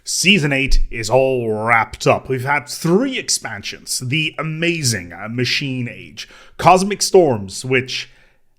Season 8 is all wrapped up. We've had 3 expansions. The amazing Machine Age, Cosmic Storms, which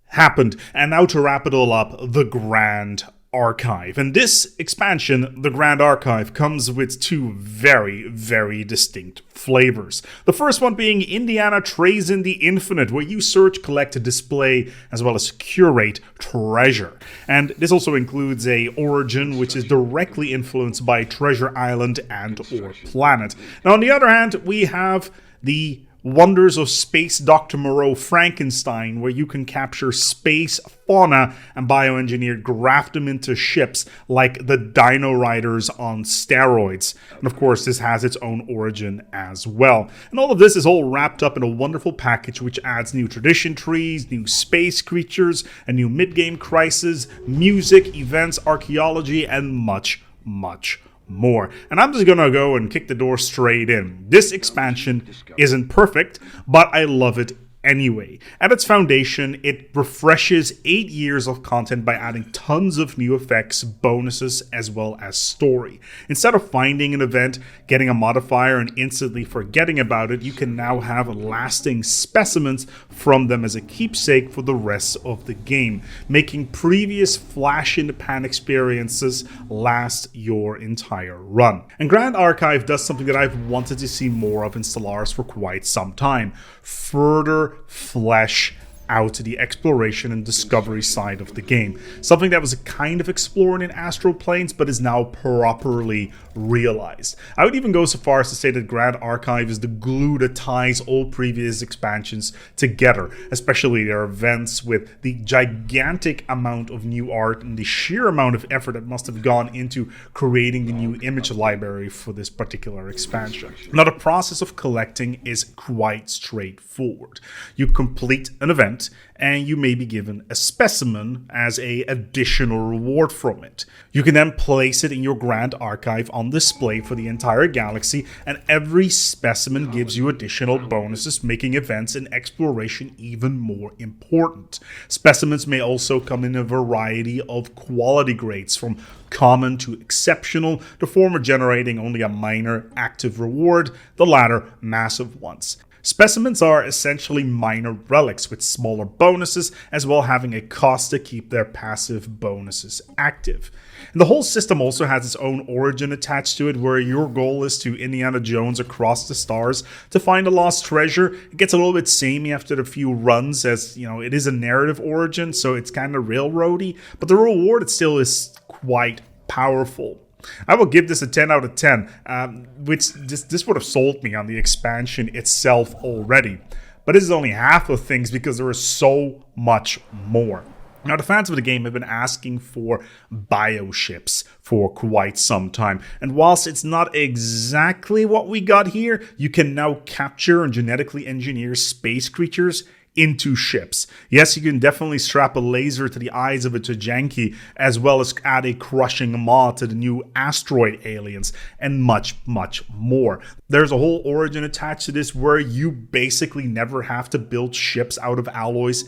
happened, and now to wrap it all up, the Grand Archive. And this expansion, the Grand Archive, comes with 2 very, very distinct flavors. The first one being Indiana Trazyn the Infinite, where you search, collect, display, as well as curate treasure. And this also includes a origin which is directly influenced by Treasure Island and or Planet. Now on the other hand, we have the Wonders of Space Dr. Moreau Frankenstein, where you can capture space fauna and bioengineer, graft them into ships like the Dino Riders on steroids. And of course, this has its own origin as well. And all of this is all wrapped up in a wonderful package which adds new tradition trees, new space creatures, a new mid-game crisis, music, events, archaeology, and much, much more. And I'm just gonna go and kick the door straight in. This expansion isn't perfect, but I love it anyway. At its foundation, it refreshes 8 years of content by adding tons of new effects, bonuses, as well as story. Instead of finding an event, getting a modifier, and instantly forgetting about it, you can now have lasting specimens from them as a keepsake for the rest of the game, making previous flash-in-the-pan experiences last your entire run. And Grand Archive does something that I've wanted to see more of in Stellaris for quite some time: further flesh out the exploration and discovery side of the game. Something that was kind of explored in Astral Planes, but is now properly realized. I would even go so far as to say that Grand Archive is the glue that ties all previous expansions together, especially their events, with the gigantic amount of new art and the sheer amount of effort that must have gone into creating the new image library for this particular expansion. Now, the process of collecting is quite straightforward. You complete an event, and you may be given a specimen as a additional reward from it. You can then place it in your Grand Archive on display for the entire galaxy, and every specimen gives you additional bonuses, making events and exploration even more important. Specimens may also come in a variety of quality grades, from common to exceptional, the former generating only a minor active reward, the latter massive ones. Specimens are essentially minor relics with smaller bonuses, as well having a cost to keep their passive bonuses active. And the whole system also has its own origin attached to it, where your goal is to Indiana Jones across the stars to find a lost treasure. It gets a little bit samey after a few runs, as you know, it is a narrative origin, so it's kind of railroady, but the reward it still is quite powerful. I will give this a 10 out of 10, which this would have sold me on the expansion itself already. But this is only half of things, because there is so much more. Now, the fans of the game have been asking for bioships for quite some time, and whilst it's not exactly what we got here, you can now capture and genetically engineer space creatures into ships. Yes, you can definitely strap a laser to the eyes of a Tajanki, as well as add a crushing maw to the new asteroid aliens, and much, much more. There's a whole origin attached to this where you basically never have to build ships out of alloys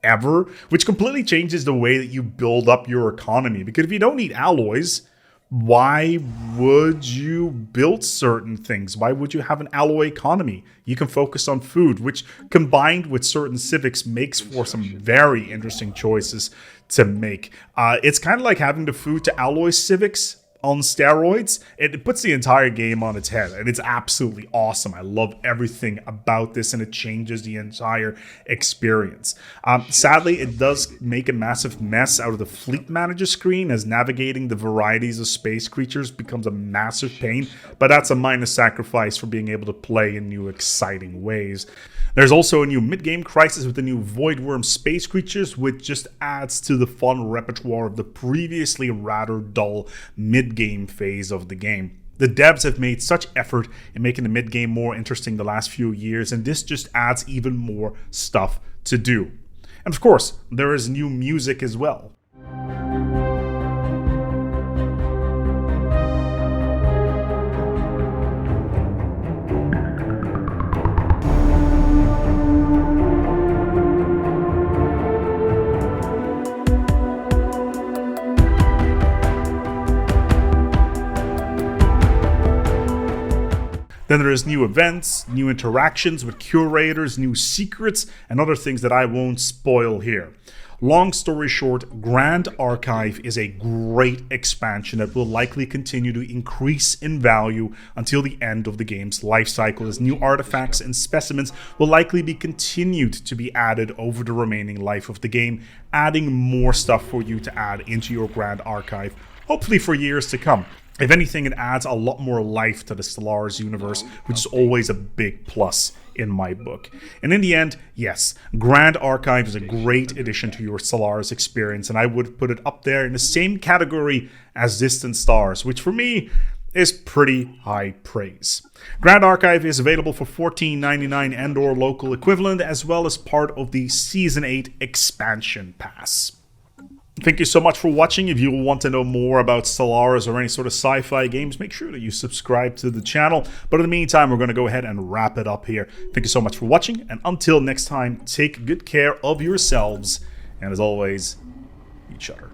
ever, which completely changes the way that you build up your economy. Because if you don't need alloys, why would you build certain things? Why would you have an alloy economy? You can focus on food, which combined with certain civics makes for some very interesting choices to make. It's kind of like having the food to alloy civics on steroids. It puts the entire game on its head, and it's absolutely awesome. I love everything about this, and it changes the entire experience. Sadly, it does make a massive mess out of the fleet manager screen, as navigating the varieties of space creatures becomes a massive pain, but that's a minor sacrifice for being able to play in new exciting ways. There's also a new mid-game crisis with the new Voidworm space creatures, which just adds to the fun repertoire of the previously rather dull mid-game phase of the game. The devs have made such effort in making the mid-game more interesting the last few years, and this just adds even more stuff to do. And of course, there is new music as well. Then there's new events, new interactions with curators, new secrets, and other things that I won't spoil here. Long story short, Grand Archive is a great expansion that will likely continue to increase in value until the end of the game's life cycle, as new artifacts and specimens will likely be continued to be added over the remaining life of the game, adding more stuff for you to add into your Grand Archive, hopefully for years to come. If anything, it adds a lot more life to the Stellaris universe, which is always a big plus in my book. And in the end, yes, Grand Archive is a great addition to your Stellaris experience, and I would put it up there in the same category as Distant Stars, which for me is pretty high praise. Grand Archive is available for $14.99 and/or local equivalent, as well as part of the Season 8 Expansion Pass. Thank you so much for watching. If you want to know more about Stellaris or any sort of sci-fi games, make sure that you subscribe to the channel. But in the meantime, we're going to go ahead and wrap it up here. Thank you so much for watching, and until next time, take good care of yourselves, and as always, each other.